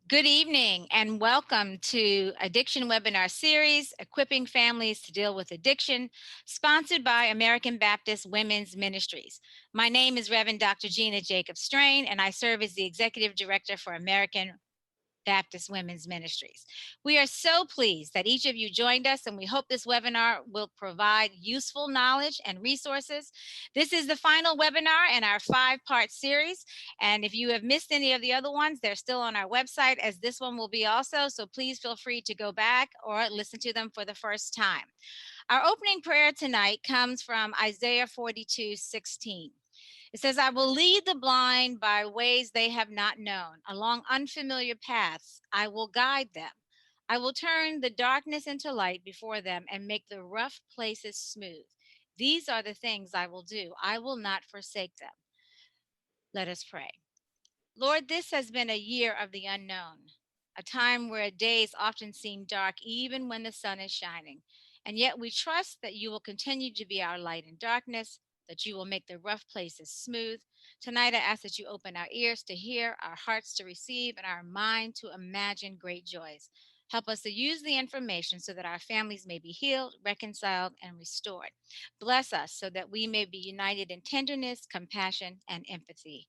Good evening and welcome to Addiction Webinar Series, Equipping Families to Deal with Addiction, sponsored by American Baptist Women's Ministries. My name is Reverend Dr. Gina Jacob Strain, and I serve as the Executive Director for American Baptist Women's Ministries. We are so pleased that each of you joined us, and we hope this webinar will provide useful knowledge and resources. This is the final webinar in our 5-part series, and if you have missed any of the other ones, they're still on our website, as this one will be also, so please feel free to go back or listen to them for the first time. Our opening prayer tonight comes from Isaiah 42:16. It says, I will lead the blind by ways they have not known. Along unfamiliar paths, I will guide them. I will turn the darkness into light before them and make the rough places smooth. These are the things I will do. I will not forsake them. Let us pray. Lord, this has been a year of the unknown, a time where days often seem dark even when the sun is shining. And yet we trust that you will continue to be our light in darkness, that you will make the rough places smooth. Tonight, I ask that you open our ears to hear, our hearts to receive, and our mind to imagine great joys. Help us to use the information so that our families may be healed, reconciled, and restored. Bless us so that we may be united in tenderness, compassion, and empathy.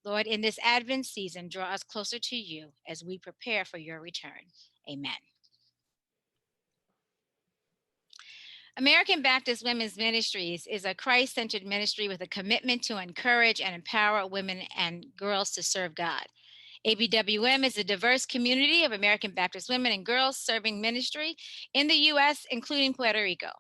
Lord, in this Advent season, draw us closer to you as we prepare for your return. Amen. American Baptist Women's Ministries is a Christ-centered ministry with a commitment to encourage and empower women and girls to serve God. ABWM is a diverse community of American Baptist women and girls serving ministry in the U.S., including Puerto Rico.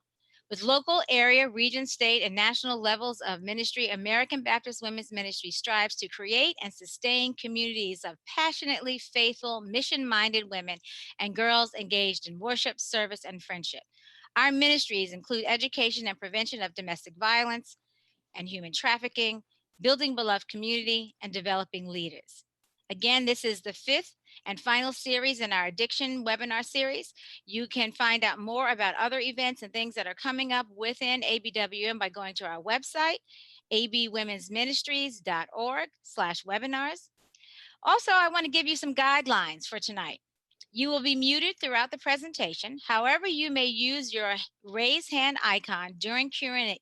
With local, area, region, state, and national levels of ministry, American Baptist Women's Ministry strives to create and sustain communities of passionately faithful, mission-minded women and girls engaged in worship, service, and friendship. Our ministries include education and prevention of domestic violence and human trafficking, building beloved community, and developing leaders. Again, this is the 5th and final series in our addiction webinar series. You can find out more about other events and things that are coming up within ABWM by going to our website, abwomensministries.org/webinars. Also, I want to give you some guidelines for tonight. You will be muted throughout the presentation. However, you may use your raise hand icon during Q&A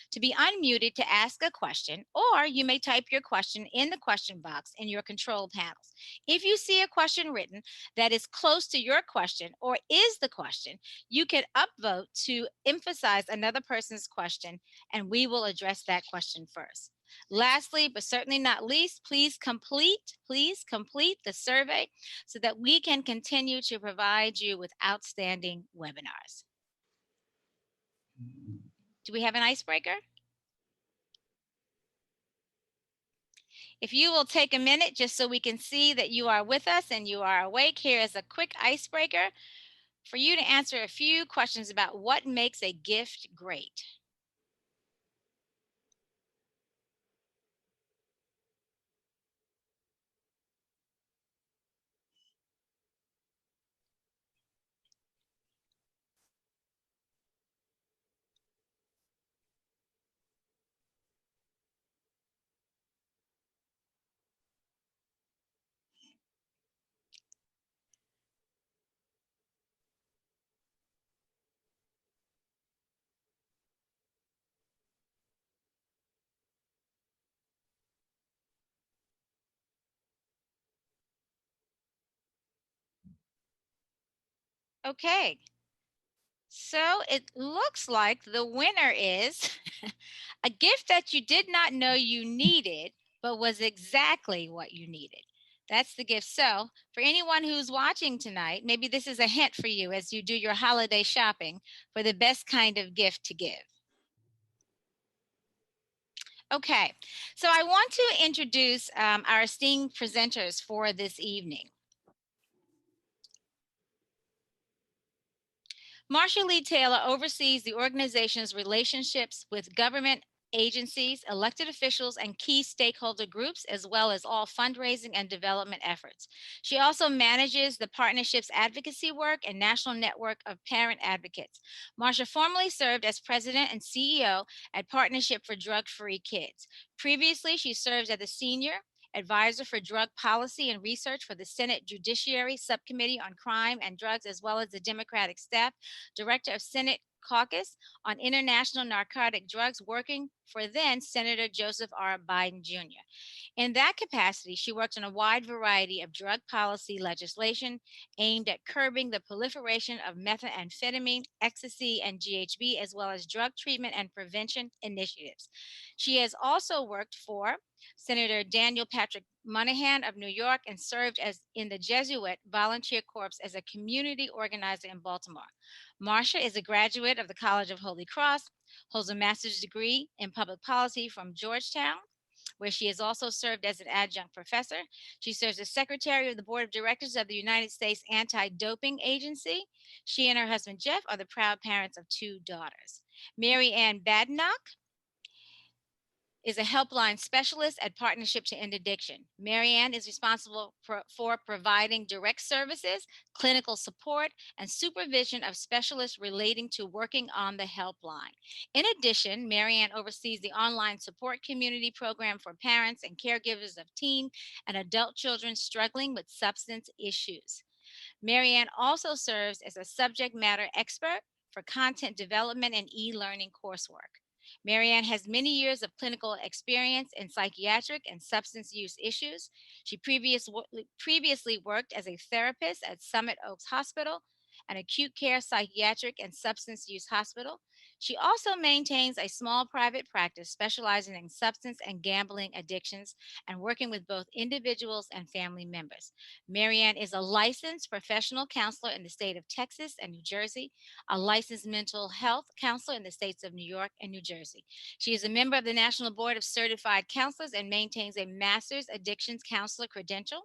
to be unmuted to ask a question, or you may type your question in the question box in your control panels. If you see a question written that is close to your question or is the question, you can upvote to emphasize another person's question, and we will address that question first. Lastly, but certainly not least, please complete the survey so that we can continue to provide you with outstanding webinars. Do we have an icebreaker? If you will take a minute just so we can see that you are with us and you are awake, here is a quick icebreaker for you to answer a few questions about what makes a gift great. Okay, so it looks like the winner is a gift that you did not know you needed, but was exactly what you needed. That's the gift. So for anyone who's watching tonight, maybe this is a hint for you as you do your holiday shopping for the best kind of gift to give. Okay, so I want to introduce our esteemed presenters for this evening. Marsha Lee Taylor oversees the organization's relationships with government agencies, elected officials, and key stakeholder groups, as well as all fundraising and development efforts. She also manages the partnership's advocacy work and national network of parent advocates. Marsha formerly served as president and CEO at Partnership for Drug-Free Kids. Previously, she served as the senior advisor for drug policy and research for the Senate Judiciary Subcommittee on Crime and Drugs, as well as the Democratic staff, director of Senate Caucus on International Narcotic Drugs, working for then Senator Joseph R. Biden Jr. In that capacity, she worked on a wide variety of drug policy legislation aimed at curbing the proliferation of methamphetamine, ecstasy, and GHB, as well as drug treatment and prevention initiatives. She has also worked for Senator Daniel Patrick Moynihan of New York and served as in the Jesuit Volunteer Corps as a community organizer in Baltimore. Marsha is a graduate of the College of Holy Cross, holds a master's degree in public policy from Georgetown, where she has also served as an adjunct professor. She serves as secretary of the board of directors of the United States Anti-Doping Agency. She and her husband, Jeff, are the proud parents of 2 daughters. Mary Ann Badenoch is a helpline specialist at Partnership to End Addiction. Marianne is responsible for providing direct services, clinical support, and supervision of specialists relating to working on the helpline. In addition, Marianne oversees the online support community program for parents and caregivers of teen and adult children struggling with substance issues. Marianne also serves as a subject matter expert for content development and e-learning coursework. Marianne has many years of clinical experience in psychiatric and substance use issues. She previously worked as a therapist at Summit Oaks Hospital, an acute care psychiatric and substance use hospital. She also maintains a small private practice specializing in substance and gambling addictions and working with both individuals and family members. Marianne is a licensed professional counselor in the state of Texas and New Jersey, a licensed mental health counselor in the states of New York and New Jersey. She is a member of the National Board of Certified Counselors and maintains a master's addictions counselor credential.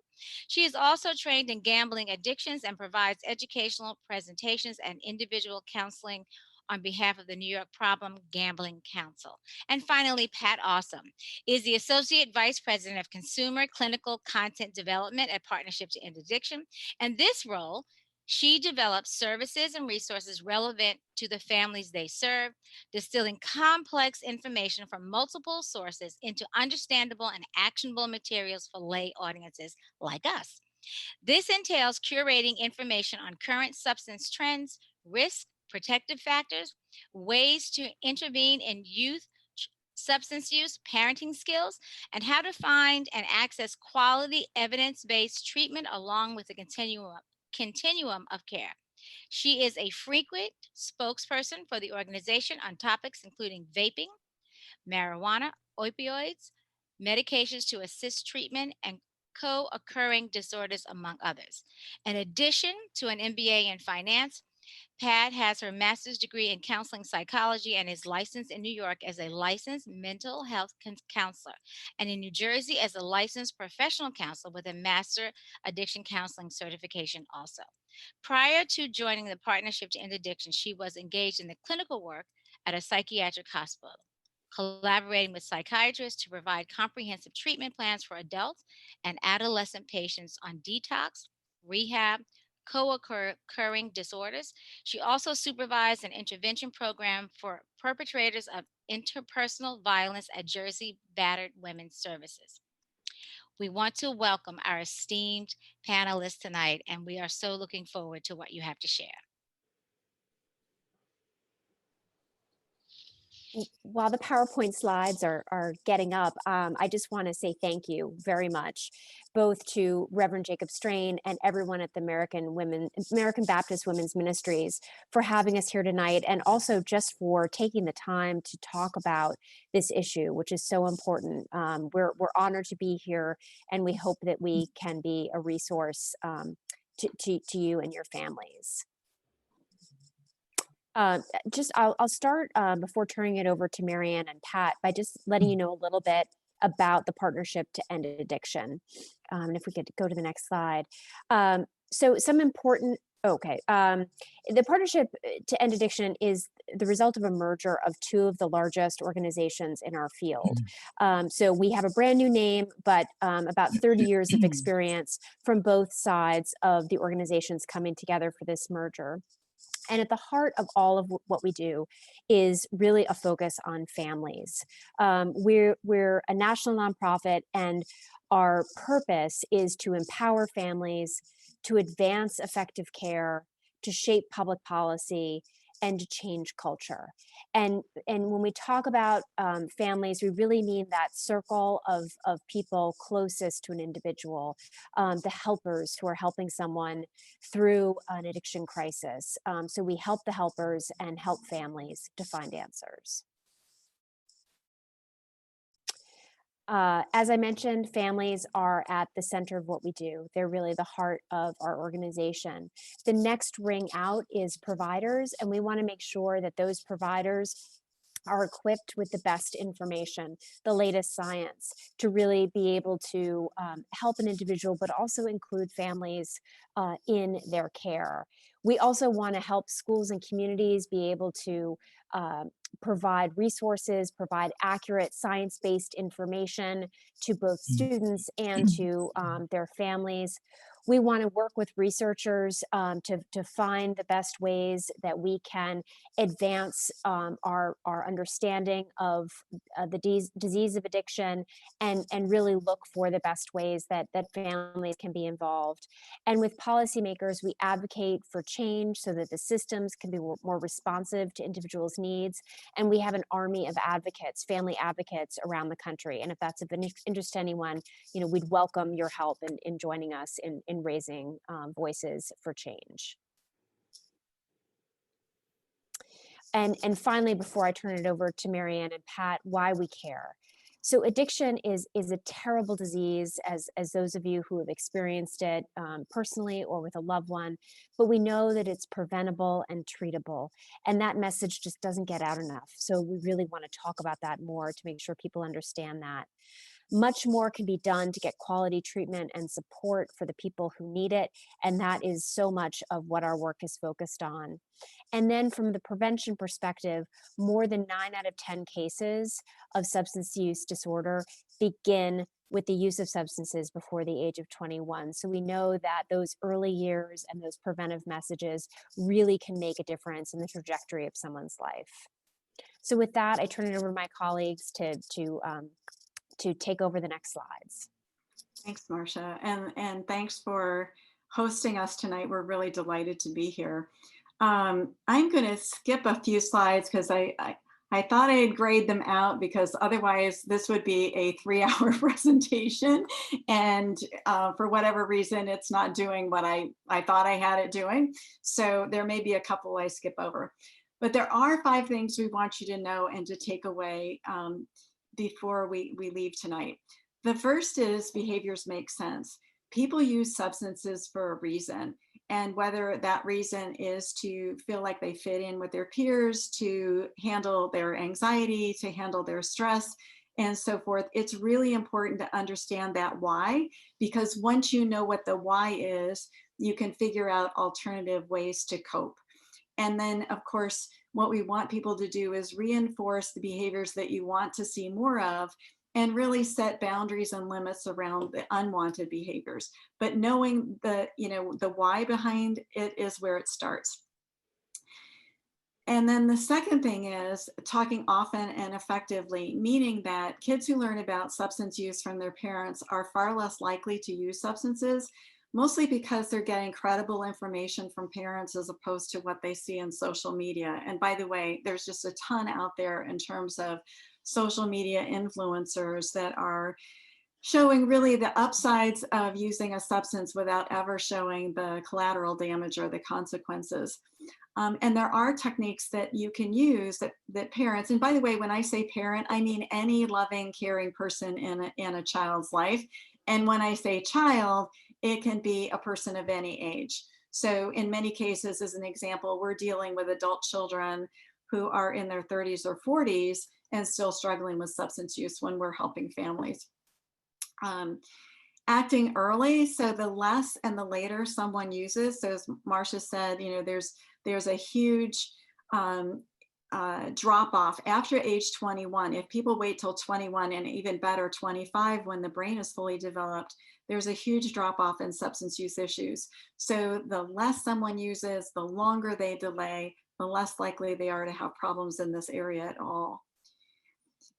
She is also trained in gambling addictions and provides educational presentations and individual counseling on behalf of the New York Problem Gambling Council. And finally, Pat Awesome is the Associate Vice President of Consumer Clinical Content Development at Partnership to End Addiction. And this role, she develops services and resources relevant to the families they serve, distilling complex information from multiple sources into understandable and actionable materials for lay audiences like us. This entails curating information on current substance trends, risks, protective factors, ways to intervene in youth substance use, parenting skills, and how to find and access quality evidence-based treatment along with the continuum of care. She is a frequent spokesperson for the organization on topics including vaping, marijuana, opioids, medications to assist treatment, and co-occurring disorders, among others. In addition to an MBA in finance, Pat has her master's degree in counseling psychology and is licensed in New York as a licensed mental health counselor and in New Jersey as a licensed professional counselor with a master addiction counseling certification also. Prior to joining the Partnership to End Addiction, she was engaged in the clinical work at a psychiatric hospital, collaborating with psychiatrists to provide comprehensive treatment plans for adults and adolescent patients on detox, rehab, co-occurring disorders. She also supervised an intervention program for perpetrators of interpersonal violence at Jersey Battered Women's Services. We want to welcome our esteemed panelists tonight, and we are so looking forward to what you have to share. While the PowerPoint slides are getting up, I just want to say thank you very much, both to Reverend Jacob Strain and everyone at the American Baptist Women's Ministries for having us here tonight, and also just for taking the time to talk about this issue, which is so important. We're honored to be here, and we hope that we can be a resource to you and your families. I'll start before turning it over to Marianne and Pat by just letting you know a little bit about the Partnership to End Addiction. And if we could go to the next slide. So some important, the Partnership to End Addiction is the result of a merger of 2 of the largest organizations in our field. So we have a brand new name, but about 30 years of experience from both sides of the organizations coming together for this merger. And at the heart of all of what we do is really a focus on families. We're a national nonprofit, and our purpose is to empower families, to advance effective care, to shape public policy, and to change culture. And when we talk about families, we really mean that circle of people closest to an individual, the helpers who are helping someone through an addiction crisis. So we help the helpers and help families to find answers. As I mentioned, families are at the center of what we do. They're really the heart of our organization. The next ring out is providers, and we want to make sure that those providers are equipped with the best information, the latest science, to really be able to help an individual, but also include families in their care. We also want to help schools and communities be able to provide resources, provide accurate science-based information to both students and to their families. We want to work with researchers to find the best ways that we can advance our understanding of the disease of addiction, and really look for the best ways that families can be involved. And with policymakers, we advocate for change so that the systems can be more responsive to individuals' needs. And we have an army of advocates, family advocates around the country. And if that's of interest to anyone, we'd welcome your help in joining us in raising voices for change. And finally, before I turn it over to Marianne and Pat, why we care. So addiction is a terrible disease, as those of you who have experienced it personally or with a loved one, but we know that it's preventable and treatable. And that message just doesn't get out enough. So we really want to talk about that more to make sure people understand that. Much more can be done to get quality treatment and support for the people who need it. And that is so much of what our work is focused on. And then from the prevention perspective, more than 9 out of 10 cases of substance use disorder begin with the use of substances before the age of 21. So we know that those early years and those preventive messages really can make a difference in the trajectory of someone's life. So with that, I turn it over to my colleagues to take over the next slides. Thanks, Marsha, and thanks for hosting us tonight. We're really delighted to be here. I'm going to skip a few slides because I thought I'd grade them out, because otherwise this would be a 3-hour presentation, and for whatever reason it's not doing what I thought I had it doing. So there may be a couple I skip over, but there are 5 things we want you to know and to take away before we leave tonight. The first is behaviors make sense. People use substances for a reason, and whether that reason is to feel like they fit in with their peers, to handle their anxiety, to handle their stress, and so forth, it's really important to understand that why, because once you know what the why is, you can figure out alternative ways to cope. And then, of course, what we want people to do is reinforce the behaviors that you want to see more of, and really set boundaries and limits around the unwanted behaviors. But knowing the why behind it is where it starts. And then the second thing is talking often and effectively, meaning that kids who learn about substance use from their parents are far less likely to use substances, mostly because they're getting credible information from parents as opposed to what they see in social media. And by the way, there's just a ton out there in terms of social media influencers that are showing really the upsides of using a substance without ever showing the collateral damage or the consequences. And there are techniques that you can use that parents, and by the way, when I say parent, I mean any loving, caring person in a child's life. And when I say child, it can be a person of any age. So in many cases, as an example, we're dealing with adult children who are in their 30s or 40s and still struggling with substance use when we're helping families. Acting early, so the less and the later someone uses, so as Marsha said, there's a huge drop off after age 21. If people wait till 21, and even better 25, when the brain is fully developed, there's a huge drop off in substance use issues. So the less someone uses, the longer they delay, the less likely they are to have problems in this area at all.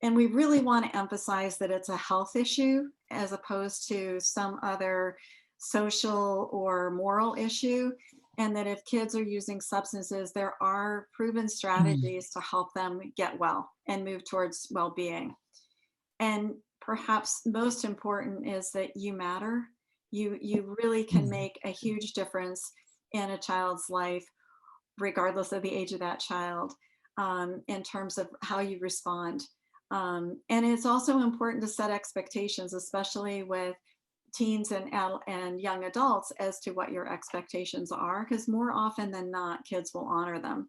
And we really want to emphasize that it's a health issue as opposed to some other social or moral issue. And that if kids are using substances, there are proven strategies to help them get well and move towards well-being. And perhaps most important is that you matter. You really can make a huge difference in a child's life, regardless of the age of that child, in terms of how you respond. And it's also important to set expectations, especially with teens and young adults, as to what your expectations are, because more often than not, kids will honor them.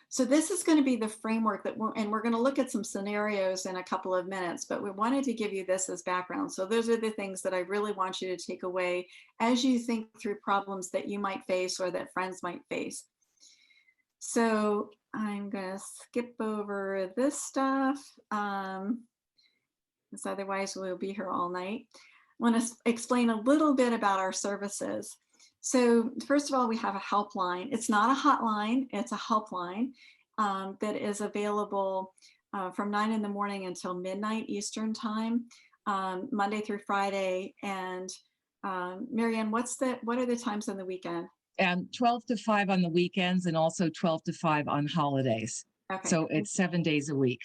So this is going to be the framework that we're going to look at some scenarios in a couple of minutes, but we wanted to give you this as background. So those are the things that I really want you to take away as you think through problems that you might face or that friends might face. So I'm going to skip over this stuff, because otherwise we'll be here all night. I want to explain a little bit about our services. So first of all, we have a helpline. It's not a hotline, it's a helpline that is available from 9 in the morning until midnight Eastern time, Monday through Friday. And Marianne, what are the times on the weekend? 12 to 5 on the weekends, and also 12 to 5 on holidays. Okay. So it's 7 days a week.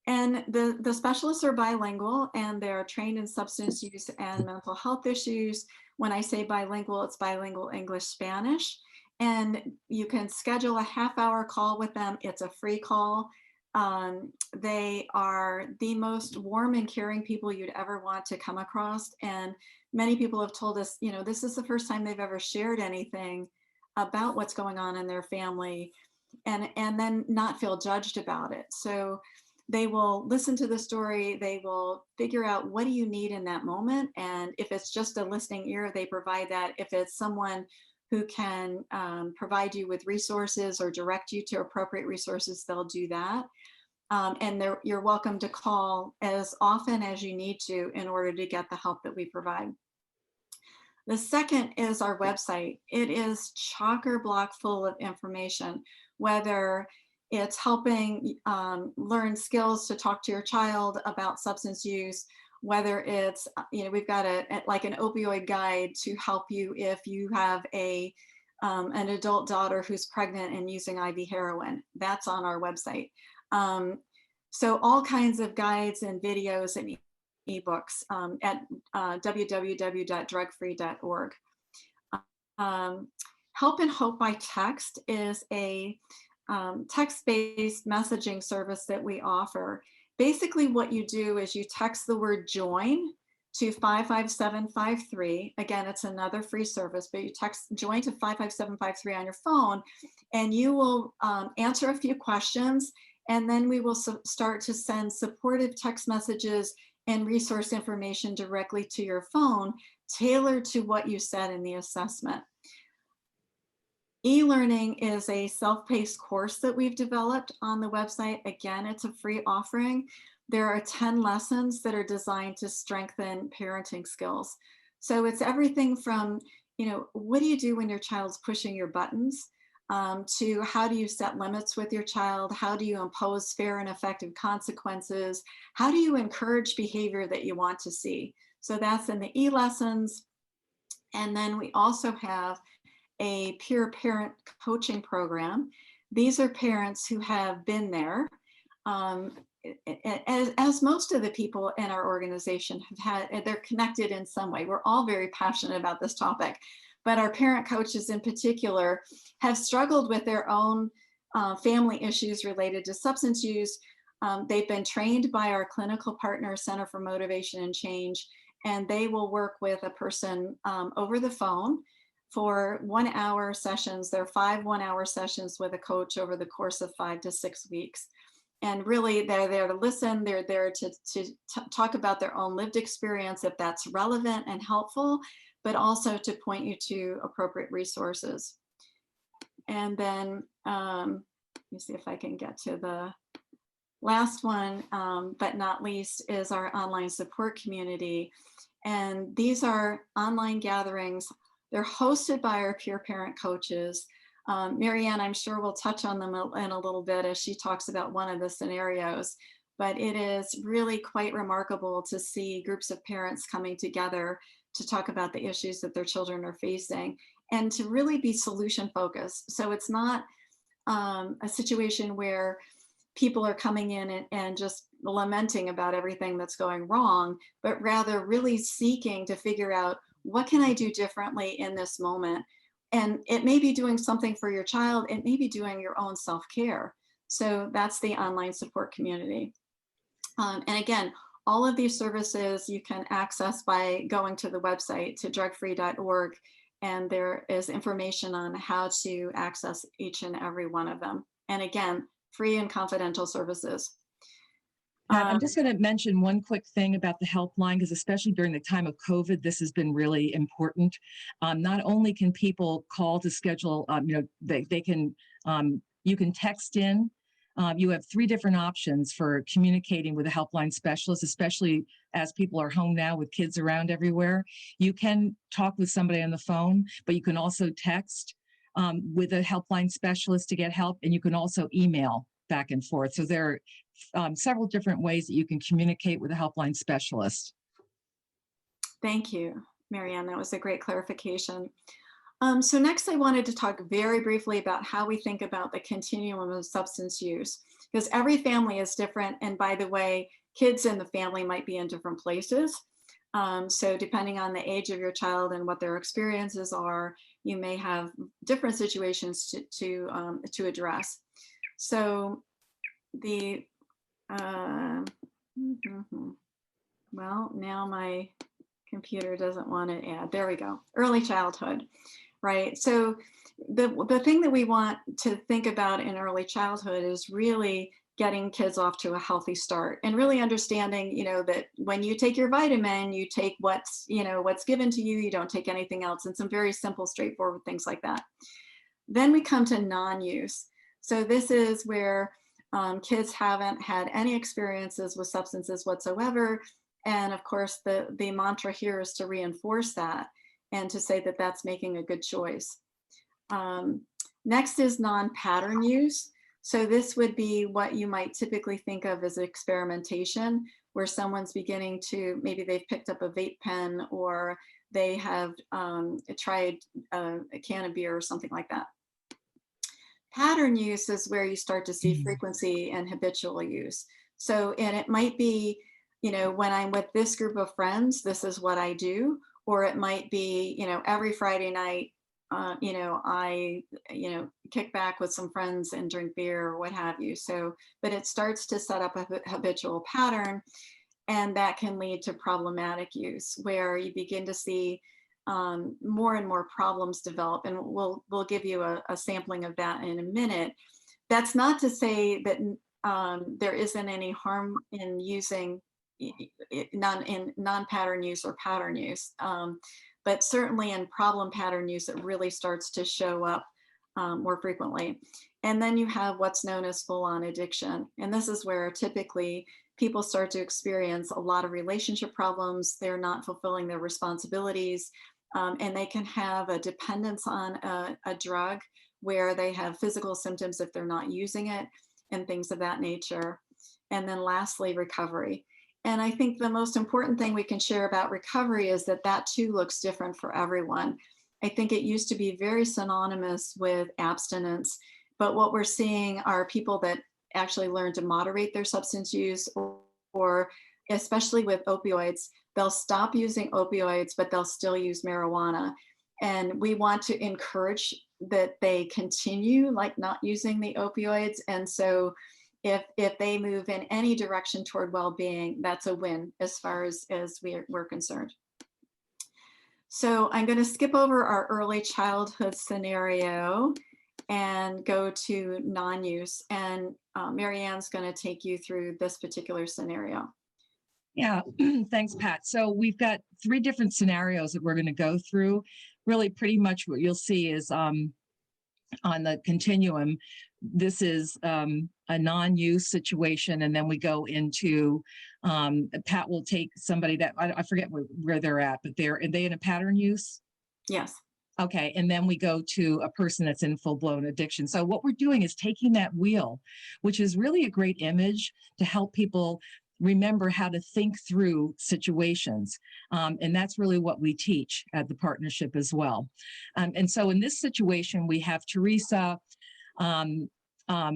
And the specialists are bilingual, and they're trained in substance use and mental health issues. When I say bilingual, it's bilingual English-Spanish. And you can schedule a half-hour call with them. It's a free call. They are the most warm and caring people you'd ever want to come across. And many people have told us, you know, this is the first time they've ever shared anything about what's going on in their family, and then not feel judged about it. So they will listen to the story, they will figure out what do you need in that moment. And if it's just a listening ear, they provide that. If it's someone who can provide you with resources or direct you to appropriate resources, they'll do that. And you're welcome to call as often as you need to in order to get the help that we provide. The second is our website. It is chock-a-block full of information, whether it's helping learn skills to talk to your child about substance use, whether it's, you know, we've got like an opioid guide to help you if you have an adult daughter who's pregnant and using IV heroin. That's on our website. So all kinds of guides and videos and ebooks at www.drugfree.org. Help and Hope by Text is a text-based messaging service that we offer. Basically what you do is you text the word join to 55753. Again, it's another free service, but you text join to 55753 on your phone, and you will answer a few questions, and then we will start to send supportive text messages and resource information directly to your phone, tailored to what you said in the assessment. E-learning is a self-paced course that we've developed on the website. Again, it's a free offering. There are 10 lessons that are designed to strengthen parenting skills. So it's everything from, you know, what do you do when your child's pushing your buttons, to how do you set limits with your child? How do you impose fair and effective consequences? How do you encourage behavior that you want to see? So that's in the e-lessons. And then we also have a peer parent coaching program. These are parents who have been there, as most of the people in our organization have had, they're connected in some way. We're all very passionate about this topic, but our parent coaches in particular have struggled with their own family issues related to substance use. They've been trained by our clinical partner, Center for Motivation and Change, and they will work with a person over the phone for 1 hour sessions. There are 5 1-hour sessions with a coach over the course of 5 to 6 weeks. And really, they're there to listen. They're there to talk about their own lived experience if that's relevant and helpful, but also to point you to appropriate resources. And then me see if I can get to the last one, but not least, is our online support community. And these are online gatherings. They're hosted by our peer parent coaches. Marianne, I'm sure we'll touch on them in a little bit as she talks about one of the scenarios, but it is really quite remarkable to see groups of parents coming together to talk about the issues that their children are facing and to really be solution focused. So it's not a situation where people are coming in and just lamenting about everything that's going wrong, but rather really seeking to figure out, what can I do differently in this moment? And it may be doing something for your child. It may be doing your own self-care. So that's the online support community. And again, all of these services you can access by going to the website, to drugfree.org, and there is information on how to access each and every one of them. And again, free and confidential services. I'm just going to mention one quick thing about the helpline, because especially during the time of COVID, this has been really important. Not only can people call to schedule, they can, you can text in. You have 3 different options for communicating with a helpline specialist, especially as people are home now with kids around everywhere. You can talk with somebody on the phone, but you can also text with a helpline specialist to get help, and you can also email back and forth. So there are several different ways that you can communicate with a helpline specialist. Thank you, Marianne. That was a great clarification. So next, I wanted to talk very briefly about how we think about the continuum of substance use, because every family is different. And by the way, kids in the family might be in different places. So depending on the age of your child and what their experiences are, you may have different situations to address. So the, well, now my computer doesn't want to add, there we go, early childhood, right? So the thing that we want to think about in early childhood is really getting kids off to a healthy start, and really understanding, that when you take your vitamin, you take what's given to you, you don't take anything else, and some very simple, straightforward things like that. Then we come to non-use. So this is where kids haven't had any experiences with substances whatsoever. And of course, the mantra here is to reinforce that and to say that that's making a good choice. Next is non-pattern use. So this would be what you might typically think of as experimentation, where someone's beginning to, maybe they've picked up a vape pen, or they have tried a can of beer or something like that. Pattern use is where you start to see frequency and habitual use. So, and it might be, when I'm with this group of friends, this is what I do, or it might be, every Friday night, I kick back with some friends and drink beer or what have you. So, but it starts to set up a habitual pattern, and that can lead to problematic use, where you begin to see more and more problems develop. And we'll give you a sampling of that in a minute. That's not to say that there isn't any harm in using non-pattern use or pattern use. But certainly in problem pattern use, it really starts to show up more frequently. And then you have what's known as full-on addiction. And this is where typically people start to experience a lot of relationship problems. They're not fulfilling their responsibilities. And they can have a dependence on a drug, where they have physical symptoms if they're not using it, and things of that nature. And then lastly, recovery. And I think the most important thing we can share about recovery is that that too looks different for everyone. I think it used to be very synonymous with abstinence, but what we're seeing are people that actually learn to moderate their substance use, or especially with opioids, they'll stop using opioids, but they'll still use marijuana. And we want to encourage that they continue not using the opioids. And so if they move in any direction toward well-being, that's a win as far as we're concerned. So I'm going to skip over our early childhood scenario and go to non-use. And Marianne's going to take you through this particular scenario. Yeah, thanks, Pat. So we've got 3 different scenarios that we're going to go through. Really, pretty much what you'll see is on the continuum, this is a non-use situation, and then we go into Pat will take somebody that I forget where they're at, but are they in a pattern use? Yes. Okay, and then we go to a person that's in full-blown addiction. So what we're doing is taking that wheel, which is really a great image to help people remember how to think through situations. And that's really what we teach at the partnership as well. And so in this situation, we have Teresa.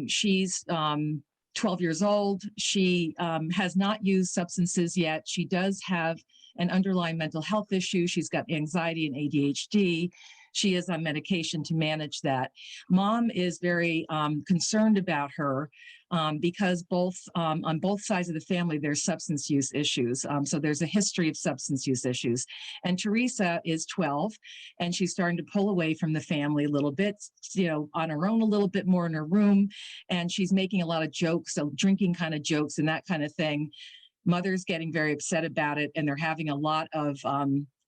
She's 12 years old. She has not used substances yet. She does have an underlying mental health issue. She's got anxiety and ADHD. She is on medication to manage that. Mom is very concerned about her because on both sides of the family, there's substance use issues. So there's a history of substance use issues. And Teresa is 12, and she's starting to pull away from the family a little bit, on her own a little bit more in her room. And she's making a lot of jokes, so drinking kind of jokes and that kind of thing. Mother's getting very upset about it, and they're having a lot of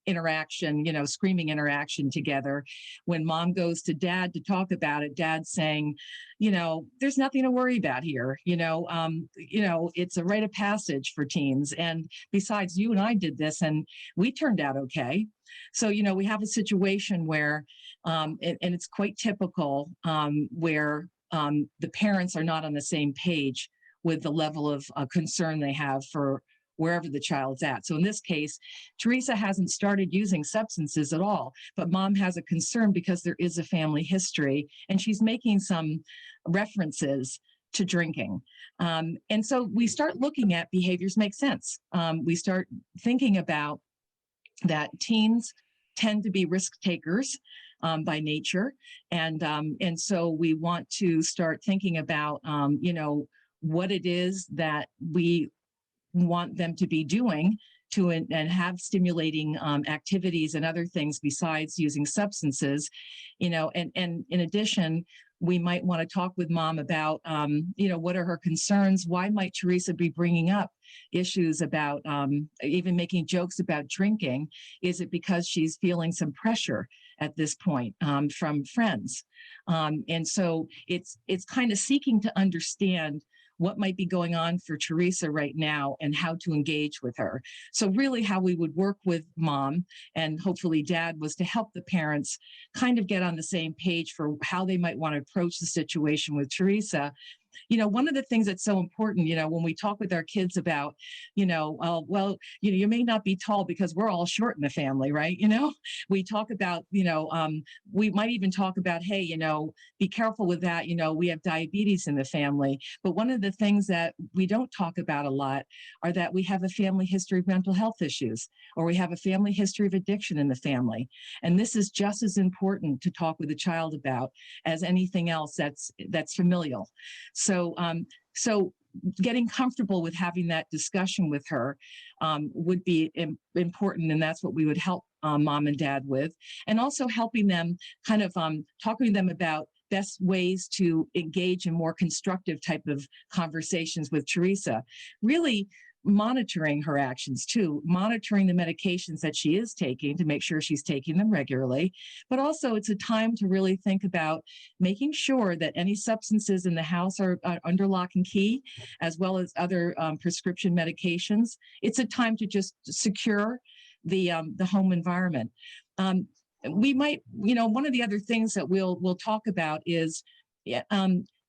interaction, screaming interaction together. When mom goes to dad to talk about it, dad's saying, there's nothing to worry about here. It's a rite of passage for teens. And besides, you and I did this and we turned out okay. So, we have a situation where, and it's quite typical, where the parents are not on the same page with the level of concern they have for wherever the child's at. So in this case, Teresa hasn't started using substances at all, but mom has a concern because there is a family history, and she's making some references to drinking. And so we start looking at behaviors make sense. We start thinking about that teens tend to be risk takers by nature. And so we want to start thinking about, what it is that we want them to be doing and have stimulating activities and other things besides using substances, and in addition, we might want to talk with mom about, what are her concerns? Why might Teresa be bringing up issues about even making jokes about drinking? Is it because she's feeling some pressure at this point from friends? And so it's kind of seeking to understand what might be going on for Teresa right now and how to engage with her. So really how we would work with mom and hopefully dad was to help the parents kind of get on the same page for how they might want to approach the situation with Teresa. One of the things that's so important, when we talk with our kids about, you may not be tall because we're all short in the family, right? We talk about, we might even talk about, hey, be careful with that. We have diabetes in the family. But one of the things that we don't talk about a lot are that we have a family history of mental health issues, or we have a family history of addiction in the family. And this is just as important to talk with a child about as anything else that's familial. So getting comfortable with having that discussion with her would be important, and that's what we would help mom and dad with, and also helping them kind of talking to them about best ways to engage in more constructive type of conversations with Teresa. Really monitoring her actions too, monitoring the medications that she is taking to make sure she's taking them regularly. But also it's a time to really think about making sure that any substances in the house are under lock and key, as well as other prescription medications. It's a time to just secure the home environment. We might, one of the other things that we'll talk about is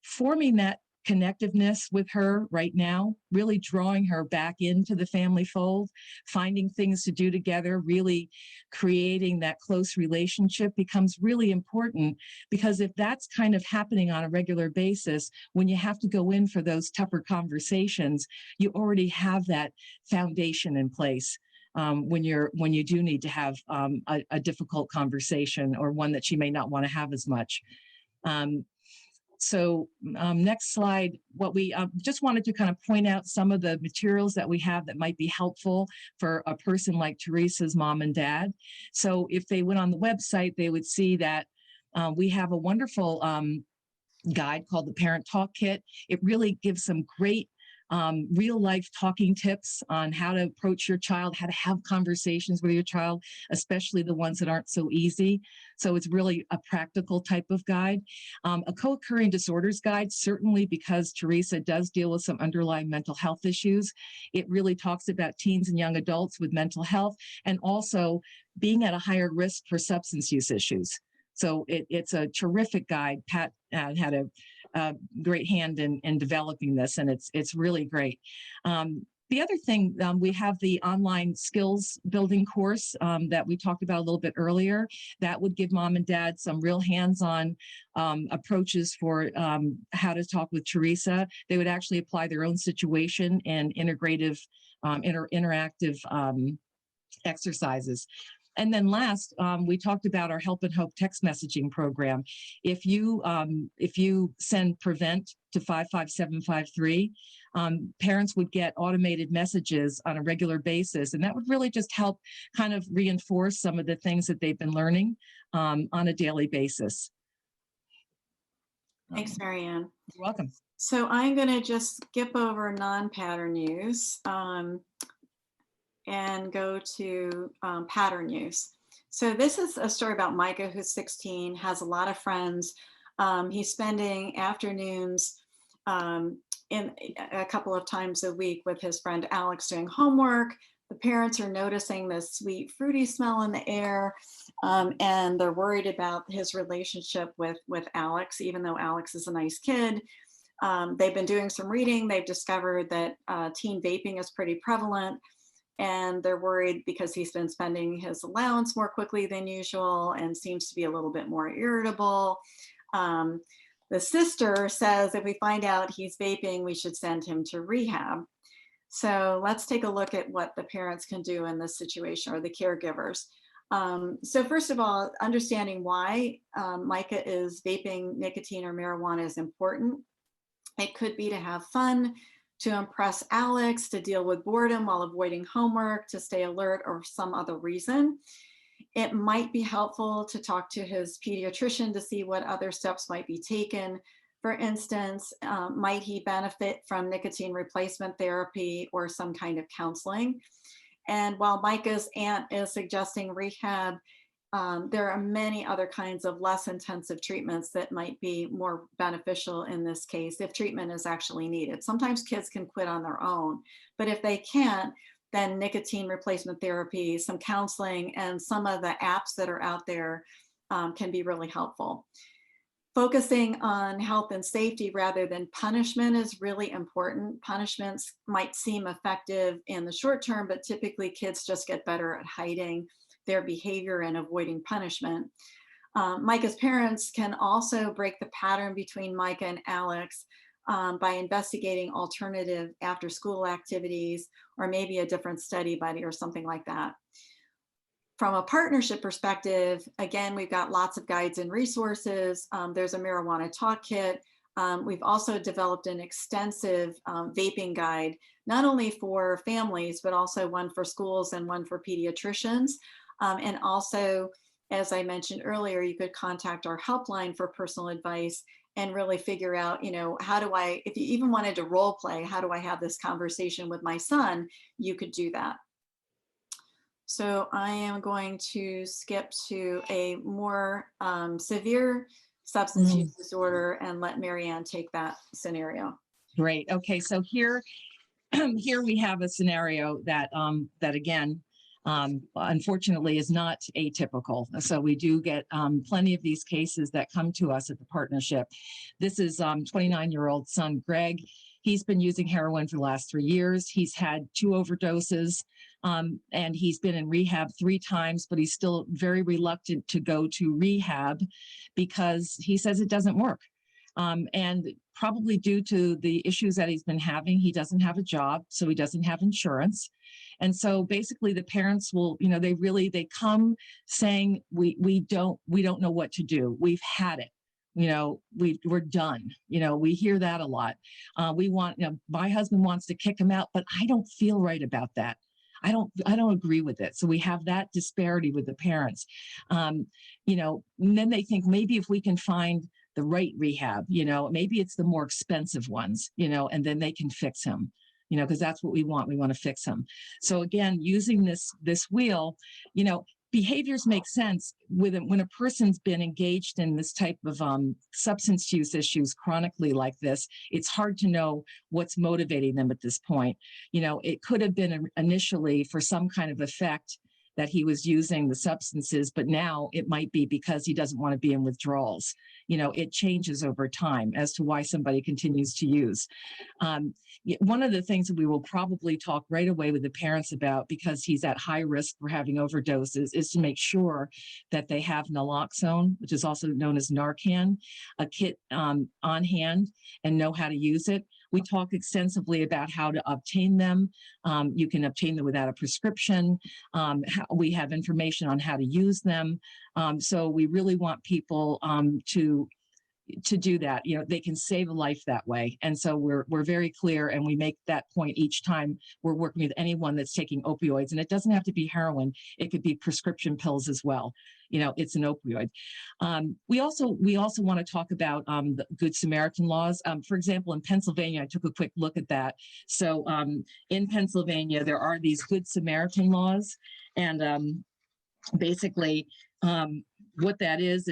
forming that connectiveness with her right now, really drawing her back into the family fold, finding things to do together, really creating that close relationship becomes really important, because if that's kind of happening on a regular basis, when you have to go in for those tougher conversations, you already have that foundation in place. When you do need to have a difficult conversation, or one that she may not want to have as much. So next slide, what we just wanted to kind of point out some of the materials that we have that might be helpful for a person like Teresa's mom and dad. So if they went on the website, they would see that we have a wonderful guide called the Parent Talk Kit. It really gives some great real life talking tips on how to approach your child, how to have conversations with your child, especially the ones that aren't so easy. So it's really a practical type of guide. A co-occurring disorders guide, certainly because Teresa does deal with some underlying mental health issues. It really talks about teens and young adults with mental health and also being at a higher risk for substance use issues. So it's a terrific guide. Pat had a great hand in developing this, and it's really great. The other thing, we have the online skills building course that we talked about a little bit earlier. That would give mom and dad some real hands-on approaches for how to talk with Teresa. They would actually apply their own situation and integrative, interactive exercises. And then last, we talked about our Help and Hope text messaging program. If you send PREVENT to 55753, parents would get automated messages on a regular basis, and that would really just help kind of reinforce some of the things that they've been learning on a daily basis. Thanks, Marianne. You're welcome. So I'm going to just skip over non-pattern use and go to pattern use. So this is a story about Micah, who's 16, has a lot of friends. He's spending afternoons in a couple of times a week with his friend Alex doing homework. The parents are noticing this sweet fruity smell in the air, and they're worried about his relationship with Alex, even though Alex is a nice kid. They've been doing some reading. They've discovered that teen vaping is pretty prevalent, and they're worried because he's been spending his allowance more quickly than usual and seems to be a little bit more irritable. The sister says if we find out he's vaping, we should send him to rehab. So let's take a look at what the parents can do in this situation, or the caregivers. So first of all, understanding why Micah is vaping nicotine or marijuana is important. It could be to have fun, to impress Alex, to deal with boredom while avoiding homework, to stay alert, or some other reason. It might be helpful to talk to his pediatrician to see what other steps might be taken. For instance, might he benefit from nicotine replacement therapy or some kind of counseling? And while Micah's aunt is suggesting rehab, there are many other kinds of less intensive treatments that might be more beneficial in this case if treatment is actually needed. Sometimes kids can quit on their own, but if they can't, then nicotine replacement therapy, some counseling, and some of the apps that are out there can be really helpful. Focusing on health and safety rather than punishment is really important. Punishments might seem effective in the short term, but typically kids just get better at hiding their behavior and avoiding punishment. Micah's parents can also break the pattern between Micah and Alex by investigating alternative after school activities, or maybe a different study buddy or something like that. From a partnership perspective, again, we've got lots of guides and resources. There's a marijuana talk kit. We've also developed an extensive vaping guide, not only for families, but also one for schools and one for pediatricians. And also, as I mentioned earlier, you could contact our helpline for personal advice and really figure out, how do I, if you even wanted to role play, how do I have this conversation with my son? You could do that. So I am going to skip to a more severe substance use disorder and let Marianne take that scenario. Great. Okay. So here we have a scenario that again, unfortunately is not atypical. So we do get plenty of these cases that come to us at the partnership. This is 29-year-old son, Greg. He's been using heroin for the last 3 years. He's had 2 overdoses, and he's been in rehab 3 times, but he's still very reluctant to go to rehab because he says it doesn't work. And probably due to the issues that he's been having, he doesn't have a job, so he doesn't have insurance. And so basically the parents will, they come saying, we don't know what to do. We've had it. We're done. We hear that a lot. My husband wants to kick him out, but I don't feel right about that. I don't agree with it. So we have that disparity with the parents. And then they think maybe if we can find the right rehab, maybe it's the more expensive ones, and then they can fix him. because that's what we want. We want to fix them. So again, using this wheel, behaviors make sense when a person's been engaged in this type of substance use issues chronically like this. It's hard to know what's motivating them at this point. It could have been initially for some kind of effect that he was using the substances, but now it might be because he doesn't want to be in withdrawals. It changes over time as to why somebody continues to use. One of the things that we will probably talk right away with the parents about, because he's at high risk for having overdoses, is to make sure that they have naloxone, which is also known as Narcan, a kit on hand, and know how to use it. We talk extensively about how to obtain them. You can obtain them without a prescription. We have information on how to use them. So we really want people to do that. They can save a life that way. And so we're very clear, and we make that point each time we're working with anyone that's taking opioids. And it doesn't have to be heroin. It could be prescription pills as well. It's an opioid. We also want to talk about the Good Samaritan laws. For example, in Pennsylvania, I took a quick look at that. So in Pennsylvania, there are these Good Samaritan laws. And basically what that is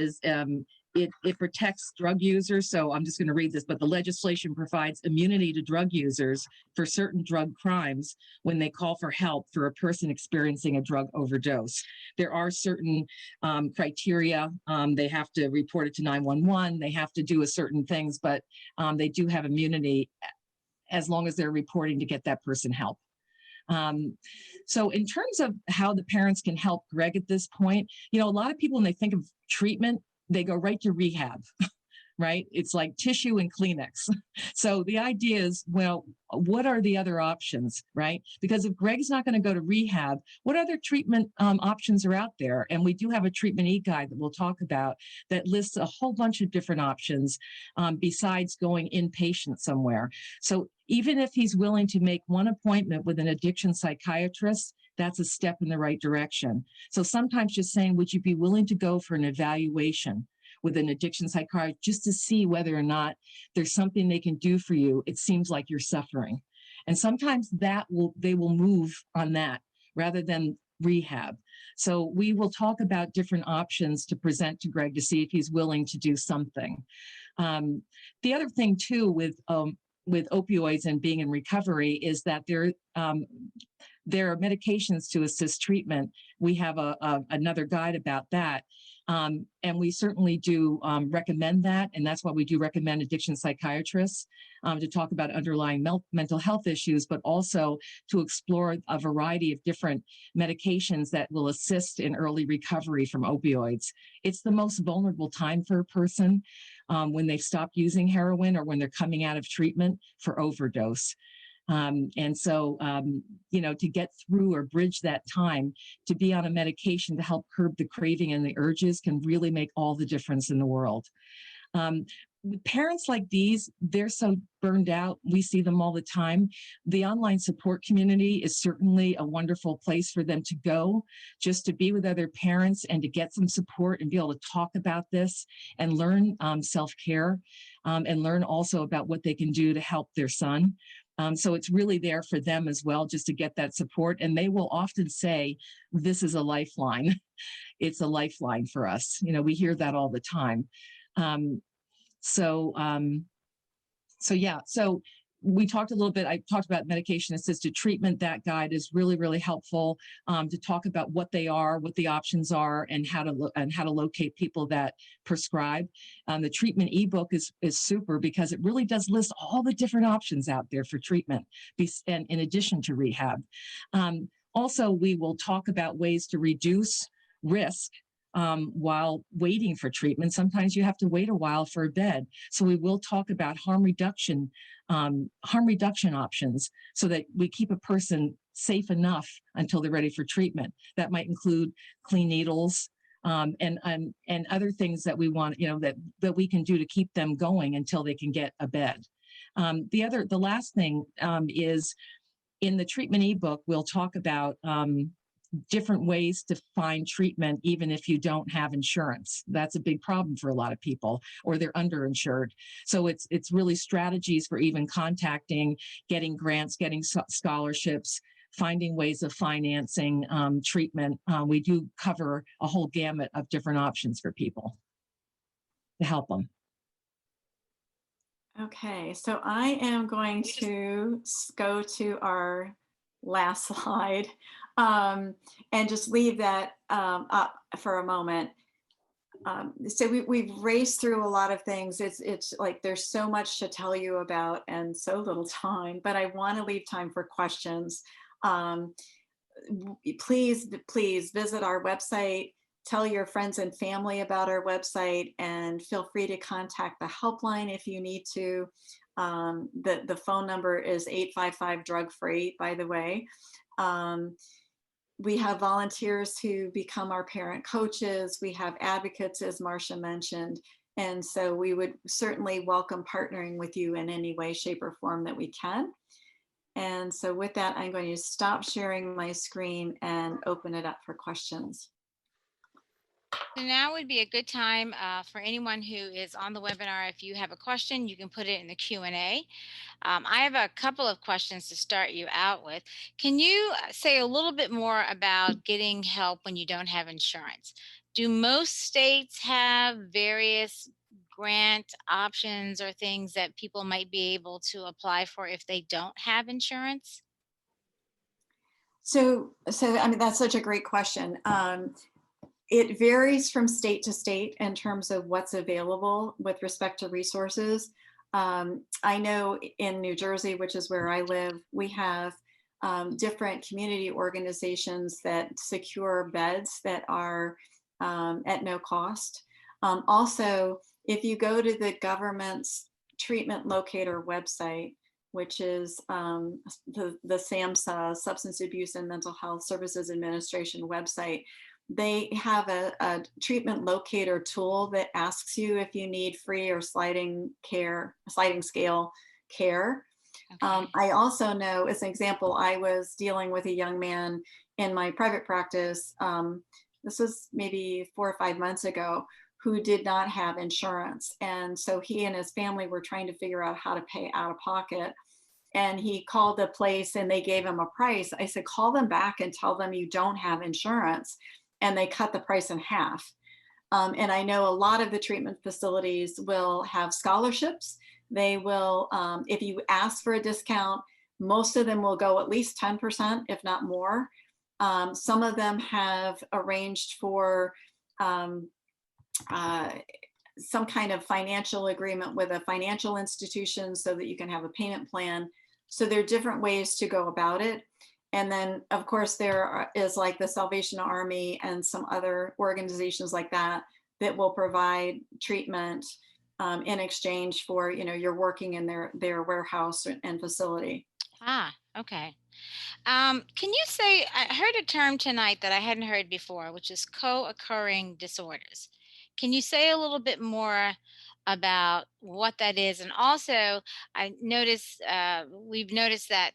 it protects drug users. So I'm just going to read this, but the legislation provides immunity to drug users for certain drug crimes when they call for help for a person experiencing a drug overdose. There are certain criteria. They have to report it to 911. They have to do certain things, but they do have immunity as long as they're reporting to get that person help. So in terms of how the parents can help Greg at this point, a lot of people, when they think of treatment, they go right to rehab, right? It's like tissue and Kleenex. So the idea is, well, what are the other options, right? Because if Greg's not going to go to rehab, what other treatment options are out there? And we do have a treatment e-guide that we'll talk about that lists a whole bunch of different options besides going inpatient somewhere. So even if he's willing to make one appointment with an addiction psychiatrist, that's a step in the right direction. So sometimes just saying, would you be willing to go for an evaluation with an addiction psychiatrist just to see whether or not there's something they can do for you? It seems like you're suffering. And sometimes they will move on that rather than rehab. So we will talk about different options to present to Greg to see if he's willing to do something. The other thing too with opioids and being in recovery is that there are medications to assist treatment. We have another guide about that. And we certainly do recommend that. And that's why we do recommend addiction psychiatrists to talk about underlying mental health issues, but also to explore a variety of different medications that will assist in early recovery from opioids. It's the most vulnerable time for a person when they've stopped using heroin or when they're coming out of treatment for overdose. And so, to get through or bridge that time, to be on a medication to help curb the craving and the urges can really make all the difference in the world. Parents like these, they're so burned out. We see them all the time. The online support community is certainly a wonderful place for them to go, just to be with other parents and to get some support and be able to talk about this and learn self-care and learn also about what they can do to help their son. So it's really there for them as well, just to get that support. And they will often say, this is a lifeline. It's a lifeline for us. We hear that all the time. So we talked a little bit, I talked about medication-assisted treatment. That guide is really, really helpful to talk about what they are, what the options are, and how to locate people that prescribe. The treatment ebook is super because it really does list all the different options out there for treatment, and in addition to rehab. Also, we will talk about ways to reduce risk while waiting for treatment. Sometimes you have to wait a while for a bed. So we will talk about harm reduction options so that we keep a person safe enough until they're ready for treatment. That might include clean needles and other things that we want, that we can do to keep them going until they can get a bed. The last thing is in the treatment ebook, we'll talk about different ways to find treatment, even if you don't have insurance. That's a big problem for a lot of people, or they're underinsured. So it's really strategies for even contacting, getting grants, getting scholarships, finding ways of financing treatment. We do cover a whole gamut of different options for people to help them. Okay, so I am going to go to our last slide and just leave that up for a moment. So we've raced through a lot of things. It's like there's so much to tell you about and so little time, but I want to leave time for questions. Please visit our website, tell your friends and family about our website, and feel free to contact the helpline if you need to. The phone number is 855-DRUG-FREE, by the way. We have volunteers who become our parent coaches. We have advocates, as Marsha mentioned. And so we would certainly welcome partnering with you in any way, shape, or form that we can. And so with that, I'm going to stop sharing my screen and open it up for questions. So now would be a good time for anyone who is on the webinar. If you have a question, you can put it in the Q&A. I have a couple of questions to start you out with. Can you say a little bit more about getting help when you don't have insurance? Do most states have various grant options or things that people might be able to apply for if they don't have insurance? So I mean, that's such a great question. It varies from state to state in terms of what's available with respect to resources. I know in New Jersey, which is where I live, we have different community organizations that secure beds that are at no cost. Also, if you go to the government's treatment locator website, which is the SAMHSA, Substance Abuse and Mental Health Services Administration website, they have a treatment locator tool that asks you if you need free or sliding scale care. Okay. I also know, as an example, I was dealing with a young man in my private practice. This was maybe 4 or 5 months ago, who did not have insurance. And so he and his family were trying to figure out how to pay out of pocket. And he called the place and they gave him a price. I said, call them back and tell them you don't have insurance. And they cut the price in half. And I know a lot of the treatment facilities will have scholarships. They will, if you ask for a discount, most of them will go at least 10%, if not more. Some of them have arranged for some kind of financial agreement with a financial institution so that you can have a payment plan. So there are different ways to go about it. And then, of course, there is like the Salvation Army and some other organizations like that that will provide treatment in exchange for, you know, you're working in their warehouse and facility. Ah, okay. Can you say, I heard a term tonight that I hadn't heard before, which is co-occurring disorders. Can you say a little bit more about what that is? And also, I noticed, we've noticed that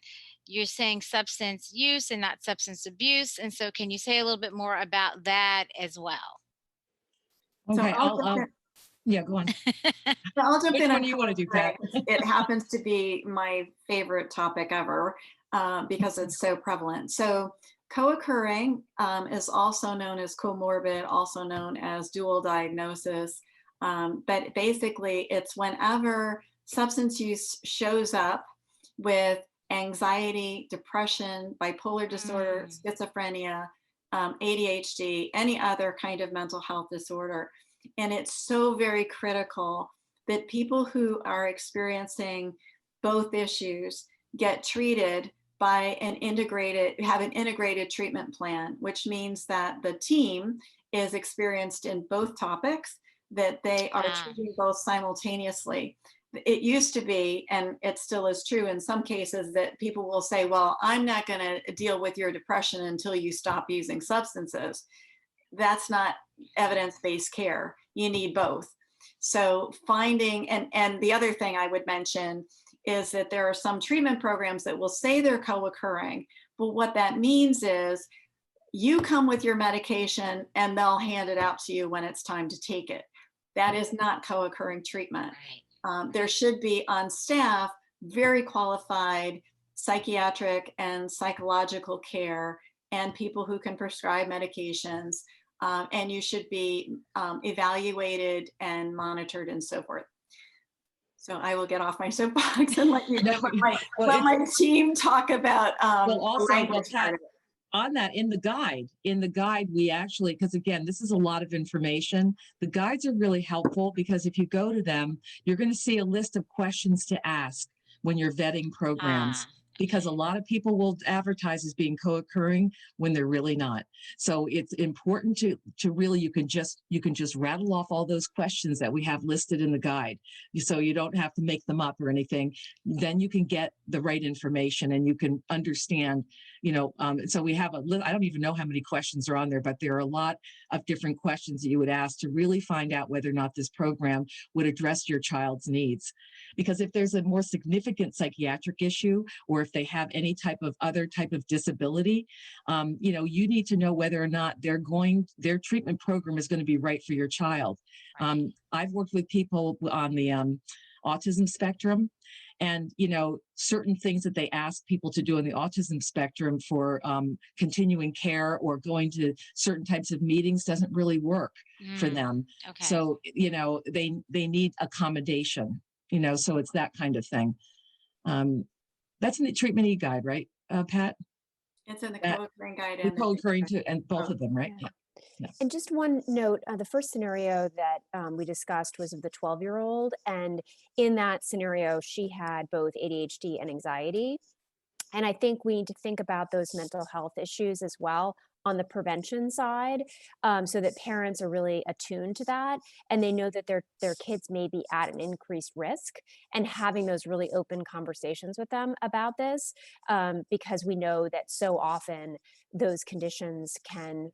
you're saying substance use and not substance abuse. And so can you say a little bit more about that as well? Okay, so yeah, go on. So I'll jump in. Which one do you want to do, Pat? It happens to be my favorite topic ever because it's so prevalent. So co-occurring is also known as comorbid, also known as dual diagnosis. But basically, it's whenever substance use shows up with anxiety, depression, bipolar disorder, schizophrenia, ADHD, any other kind of mental health disorder. And it's so very critical that people who are experiencing both issues get treated by have an integrated treatment plan, which means that the team is experienced in both topics, that they are treating both simultaneously. It used to be, and it still is true in some cases, that people will say, well, I'm not going to deal with your depression until you stop using substances. That's not evidence-based care. You need both. So finding, and the other thing I would mention is that there are some treatment programs that will say they're co-occurring, but what that means is you come with your medication and they'll hand it out to you when it's time to take it. That is not co-occurring treatment. Right. There should be on staff very qualified psychiatric and psychological care and people who can prescribe medications. And you should be evaluated and monitored and so forth. So I will get off my soapbox and let my team talk about language part of it. On that, in the guide, we actually, because again, this is a lot of information. The guides are really helpful because if you go to them, you're going to see a list of questions to ask when you're vetting programs. Because a lot of people will advertise as being co-occurring when they're really not. So it's important to really, you can just rattle off all those questions that we have listed in the guide. So you don't have to make them up or anything. Then you can get the right information and you can understand, so we have I don't even know how many questions are on there, but there are a lot of different questions that you would ask to really find out whether or not this program would address your child's needs. Because if there's a more significant psychiatric issue, or if they have any other type of disability, you need to know whether or not their treatment program is going to be right for your child. I've worked with people on the autism spectrum, and certain things that they ask people to do in the autism spectrum for continuing care or going to certain types of meetings doesn't really work for them. Okay. So they need accommodation. So it's that kind of thing. That's in the treatment e-guide, right, Pat? It's in the co-occurring guide. And the co-occurring and both of them, right? Yeah. Yeah. And just one note, the first scenario that we discussed was of the 12-year-old. And in that scenario, she had both ADHD and anxiety. And I think we need to think about those mental health issues as well on the prevention side, so that parents are really attuned to that and they know that their kids may be at an increased risk, and having those really open conversations with them about this, because we know that so often those conditions can